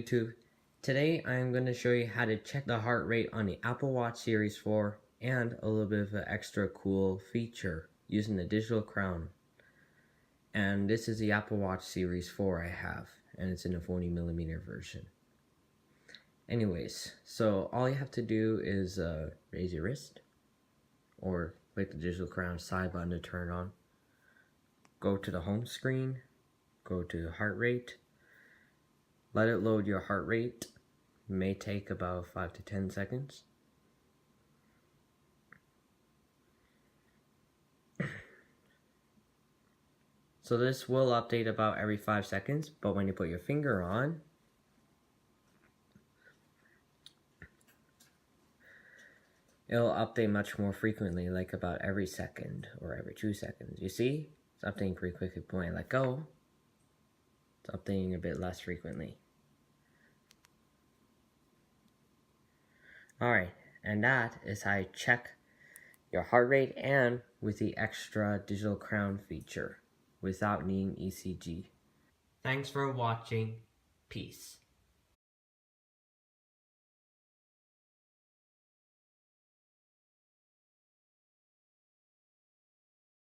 YouTube. Today I'm going to show you how to check the heart rate on the Apple Watch Series 4 and a little bit of an extra cool feature using the digital crown. And this is the Apple Watch Series 4 I have, and it's in a 40mm version. Anyways, so all you have to do is raise your wrist or click the digital crown side button to turn on. Go to the home screen, go to heart rate. Let it load your heart rate. It may take about 5 to 10 seconds. So this will update about every 5 seconds, but when you put your finger on, it'll update much more frequently, like about every second or every 2 seconds. You see? It's updating pretty quickly, but when I let go, it's updating a bit less frequently. Alright, and that is how you check your heart rate and with the extra digital crown feature without needing ECG. Thanks for watching. Peace.